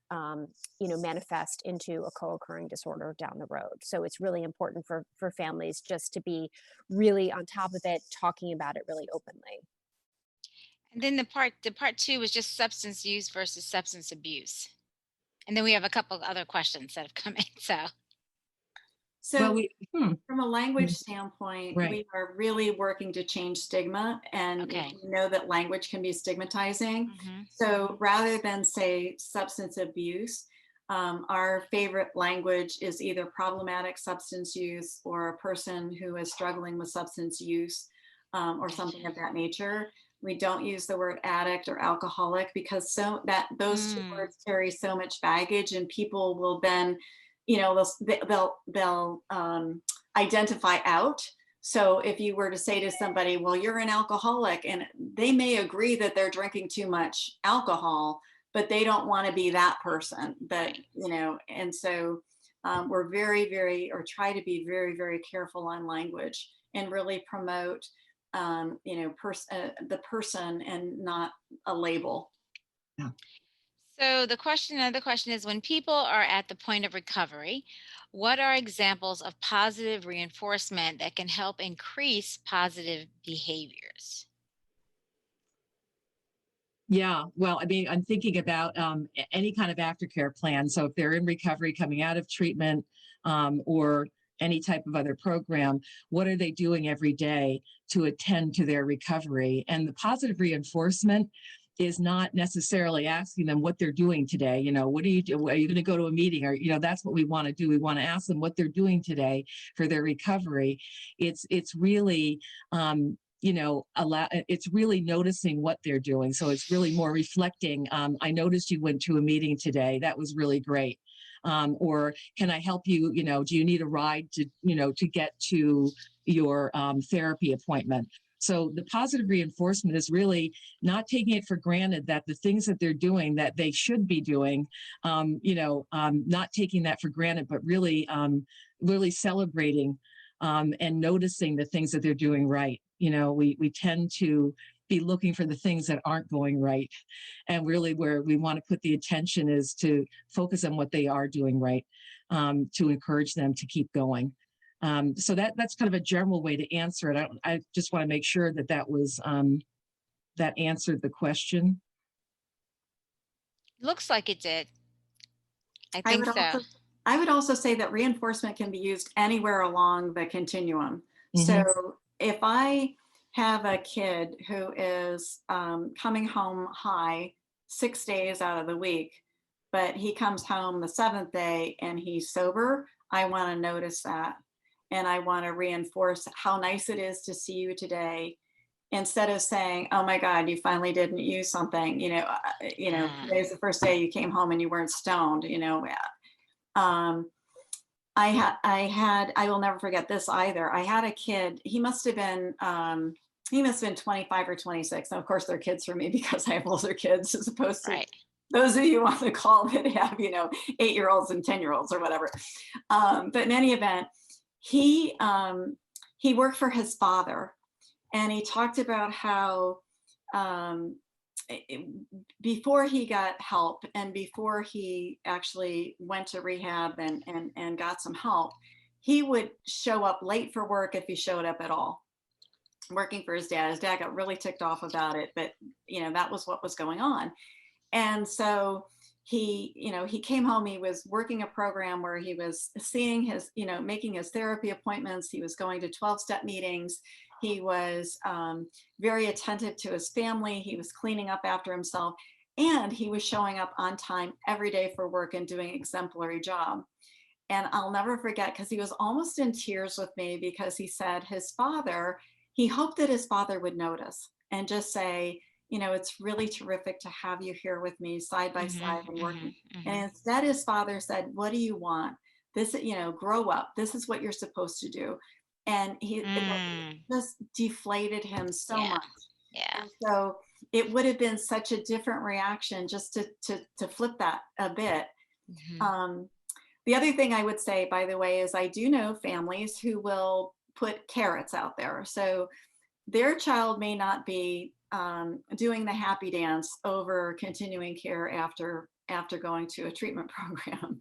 manifest into a co-occurring disorder down the road. So it's really important for families just to be really on top of it, talking about it really openly. And then the part two was just substance use versus substance abuse. And then we have a couple of other questions that have come in. So from a language standpoint, right. We are really working to change stigma, and we know that language can be stigmatizing. So rather than say substance abuse, our favorite language is either problematic substance use or a person who is struggling with substance use, or something of that nature. We don't use the word addict or alcoholic because those two words carry so much baggage, and people will then, they'll identify out. So if you were to say to somebody, well, you're an alcoholic, and they may agree that they're drinking too much alcohol, but they don't want to be that person. And so we're try to be very, very careful on language and really promote the person and not a label. Yeah. So another question is, when people are at the point of recovery, what are examples of positive reinforcement that can help increase positive behaviors? Yeah, well, I mean, I'm thinking about any kind of aftercare plan. So if they're in recovery, coming out of treatment, or any type of other program, what are they doing every day to attend to their recovery? And the positive reinforcement is not necessarily asking them what they're doing today. What do you do? Are you going to go to a meeting? Or, that's what we want to do. We want to ask them what they're doing today for their recovery. It's really, it's really noticing what they're doing. So it's really more reflecting. I noticed you went to a meeting today. That was really great. Or can I help you? Do you need a ride to get to your therapy appointment? So the positive reinforcement is really not taking it for granted that the things that they're doing that they should be doing, not taking that for granted, but really celebrating and noticing the things that they're doing right. We tend to be looking for the things that aren't going right. And really where we want to put the attention is to focus on what they are doing right, to encourage them to keep going. So that's kind of a general way to answer it. I just want to make sure that was that answered the question. Looks like it did. I I think would so. also, I would also say that reinforcement can be used anywhere along the continuum. Mhm. So if I have a kid who is coming home high 6 days out of the week, but he comes home the seventh day and he's sober, I want to notice that. And I want to reinforce how nice it is to see you today, instead of saying, "Oh my God, you finally didn't use something." Today's the first day you came home and you weren't stoned. Um, I will never forget this either. I had a kid. He must have been 25 or 26. And of course, they're kids for me because I have older kids, as opposed to Right. those of you on the call that have 8-year-olds and 10-year-olds or whatever. But in any event, he worked for his father. And he talked about how before he got help and before he actually went to rehab and got some help, he would show up late for work if he showed up at all, working for his dad. His dad got really ticked off about it, but that was what was going on. And so he came home. He was working a program where he was seeing his, making his therapy appointments. He was going to 12-step meetings. He was very attentive to his family. He was cleaning up after himself, and he was showing up on time every day for work and doing an exemplary job. And I'll never forget, because he was almost in tears with me, because he said he hoped that his father would notice and just say, it's really terrific to have you here with me side by side and working. And instead, his father said, "What do you want? This, grow up. This is what you're supposed to do." And it just deflated him so much. Yeah. And so it would have been such a different reaction just to flip that a bit. The other thing I would say, by the way, is I do know families who will put carrots out there. So their child may not be doing the happy dance over continuing care after going to a treatment program.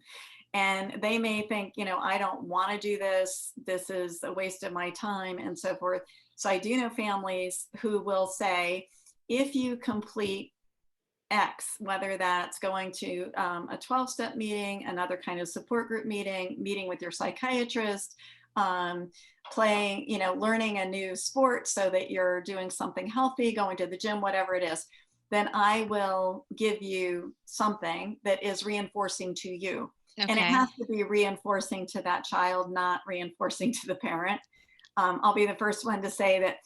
And they may think, I don't want to do this. This is a waste of my time, and so forth. So I do know families who will say, if you complete X, whether that's going to a 12-step meeting, another kind of support group meeting with your psychiatrist, playing, learning a new sport so that you're doing something healthy, going to the gym, whatever it is, then I will give you something that is reinforcing to you. Okay. And it has to be reinforcing to that child, not reinforcing to the parent. I'll be the first one to say that,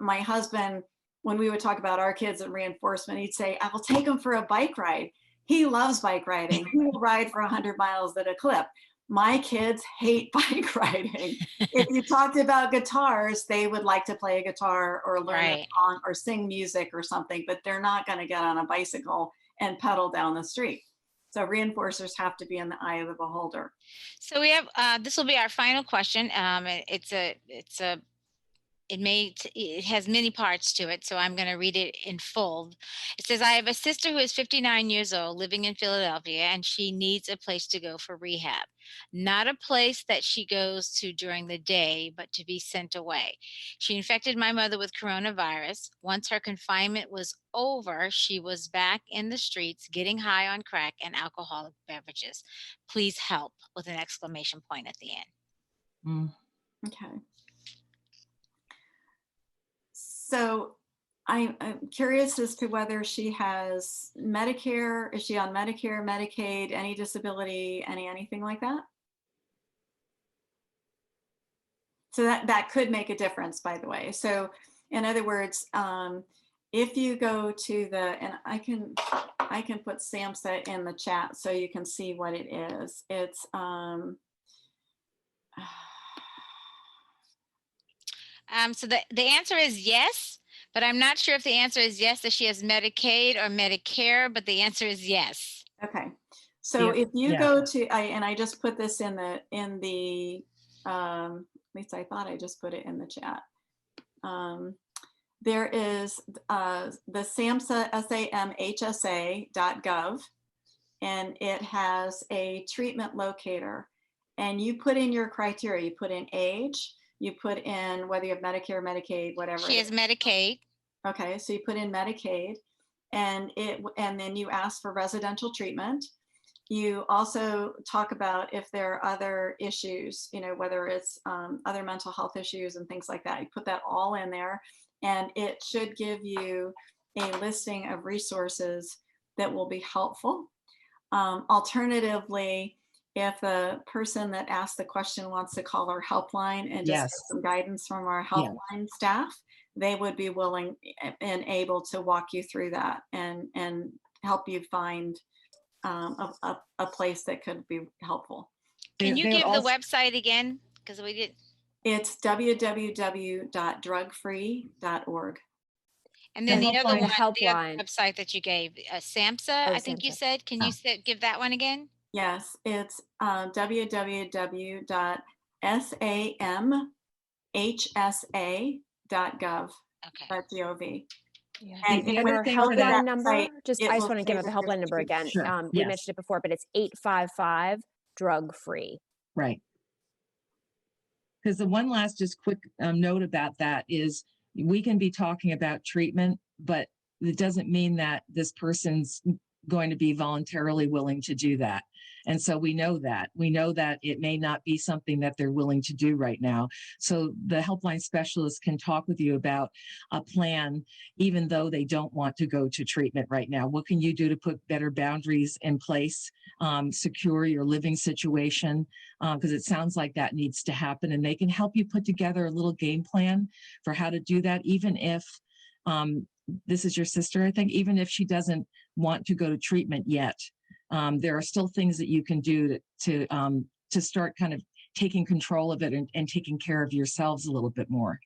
my husband, when we would talk about our kids and reinforcement, he'd say, "I will take him for a bike ride." He loves bike riding. He will ride for 100 miles at a clip. My kids hate bike riding. If you talked about guitars, they would like to play a guitar or learn a song or sing music or something, but they're not going to get on a bicycle and pedal down the street. So reinforcers have to be in the eye of the beholder. So we have, this will be our final question. It has many parts to it, so I'm going to read it in full. It says, "I have a sister who is 59 years old, living in Philadelphia, and she needs a place to go for rehab. Not a place that she goes to during the day, but to be sent away. She infected my mother with coronavirus. Once her confinement was over, she was back in the streets, getting high on crack and alcoholic beverages. Please help," with an exclamation point at the end. Okay. So I'm curious as to whether she has Medicare. Is she on Medicare, Medicaid, any disability, anything like that? So that could make a difference, by the way. So in other words, if you go to and I can put SAMHSA in the chat so you can see what it is. It's so the answer is yes, but I'm not sure if the answer is yes that she has Medicaid or Medicare, but the answer is yes. Okay. So if you go to, I just put this in the at least I thought I just put it in the chat. There is the SAMHSA, samhsa.gov, and it has a treatment locator, and you put in your criteria. You put in age, you put in whether you have Medicare, Medicaid, whatever. She has Medicaid. Okay, so you put in Medicaid, and then you ask for residential treatment. You also talk about if there are other issues, whether it's other mental health issues and things like that. You put that all in there, and it should give you a listing of resources that will be helpful. Alternatively, if the person that asked the question wants to call our helpline and just get some guidance from our helpline staff, they would be willing and able to walk you through that and help you find a place that could be helpful. Can you give the website again? Because we did. It's www.drugfree.org. And then the other one, the other website that you gave, SAMHSA, I think you said. Can you give that one again? Yes, it's www.samhsa.gov. Okay. .gov. Yeah. And our helpline number, I just want to give up the helpline number again. Sure. We mentioned it before, but it's 855-DRUG-FREE. Right. Because the one last just quick note about that is we can be talking about treatment, but it doesn't mean that this person's going to be voluntarily willing to do that. And so we know that it may not be something that they're willing to do right now. So the helpline specialist can talk with you about a plan, even though they don't want to go to treatment right now. What can you do to put better boundaries in place, secure your living situation? Because it sounds like that needs to happen, and they can help you put together a little game plan for how to do that, even if this is your sister, I think, even if she doesn't want to go to treatment yet. There are still things that you can do to start kind of taking control of it and taking care of yourselves a little bit more.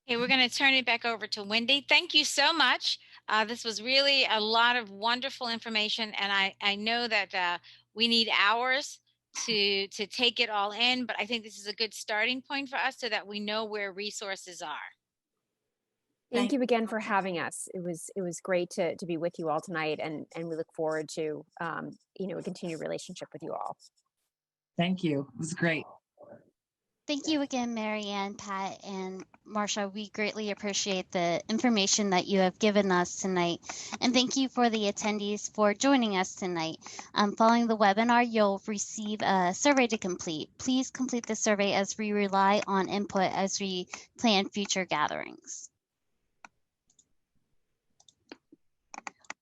Okay, we're going to turn it back over to Wendy. Thank you so much. This was really a lot of wonderful information, and I know that we need hours to take it all in, but I think this is a good starting point for us so that we know where resources are. Thank you again for having us. It was great to be with you all tonight, and we look forward to a continued relationship with you all. Thank you. It was great. Thank you again, Mary Ann, Pat, and Marsha. We greatly appreciate the information that you have given us tonight. And thank you for the attendees for joining us tonight. Following the webinar, you'll receive a survey to complete. Please complete the survey as we rely on input as we plan future gatherings.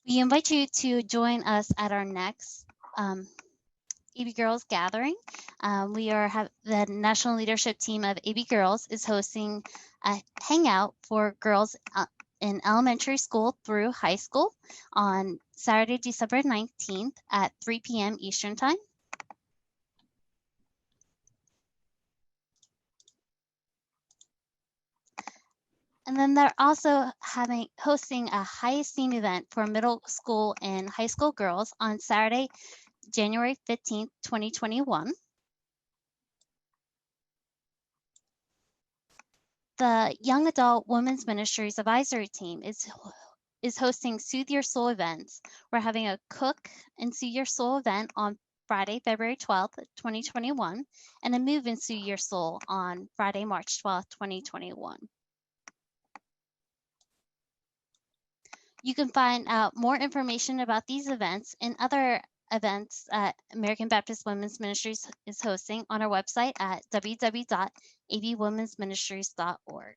We invite you to join us at our next AB Girls gathering. The National Leadership Team of AB Girls is hosting a hangout for girls in elementary school through high school on Saturday, December 19th at 3 p.m. Eastern Time. And then they're also hosting a high esteem event for middle school and high school girls on Saturday, January 15th, 2021. The Young Adult Women's Ministries Advisory Team is hosting Soothe Your Soul events. We're having a Cook and Soothe Your Soul event on Friday, February 12th, 2021, and a Move and Soothe Your Soul on Friday, March 12th, 2021. You can find out more information about these events and other events that American Baptist Women's Ministries is hosting on our website at www.abwomensministries.org.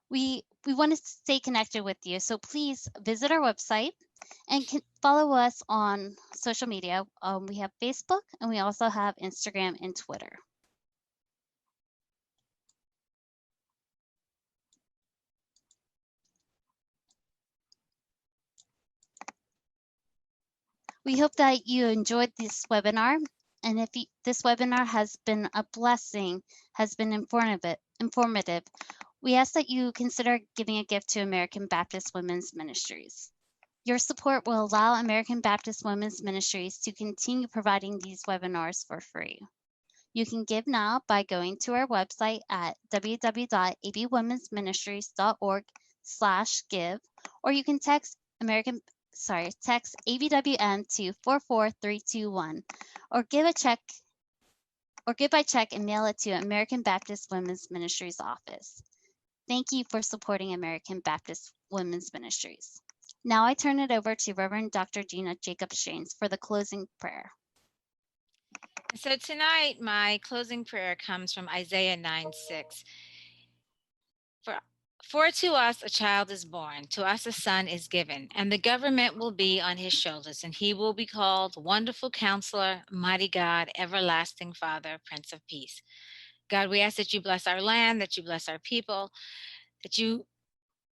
We want to stay connected with you, so please visit our website and follow us on social media. We have Facebook, and we also have Instagram and Twitter. We hope that you enjoyed this webinar, and if this webinar has been a blessing, has been informative, we ask that you consider giving a gift to American Baptist Women's Ministries. Your support will allow American Baptist Women's Ministries to continue providing these webinars for free. You can give now by going to our website at www.abwomensministries.org/give, or you can text ABWM to 44321, or give by check and mail it to American Baptist Women's Ministries office. Thank you for supporting American Baptist Women's Ministries. Now I turn it over to Reverend Dr. Gina Jacobs-Janes for the closing prayer. So tonight, my closing prayer comes from Isaiah 9:6. For to us a child is born, to us a son is given, and the government will be on his shoulders, and he will be called Wonderful Counselor, Mighty God, Everlasting Father, Prince of Peace. God, we ask that you bless our land, that you bless our people, that you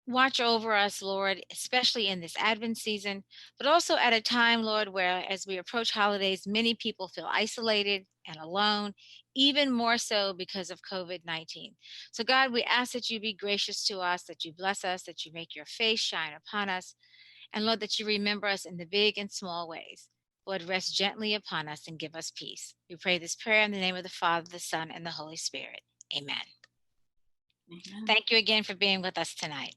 watch over us, Lord, especially in this Advent season, but also at a time, Lord, where as we approach holidays, many people feel isolated and alone, even more so because of COVID-19. So God, we ask that you be gracious to us, that you bless us, that you make your face shine upon us, and Lord, that you remember us in the big and small ways. Lord, rest gently upon us and give us peace. We pray this prayer in the name of the Father, the Son, and the Holy Spirit. Amen. Amen. Thank you again for being with us tonight.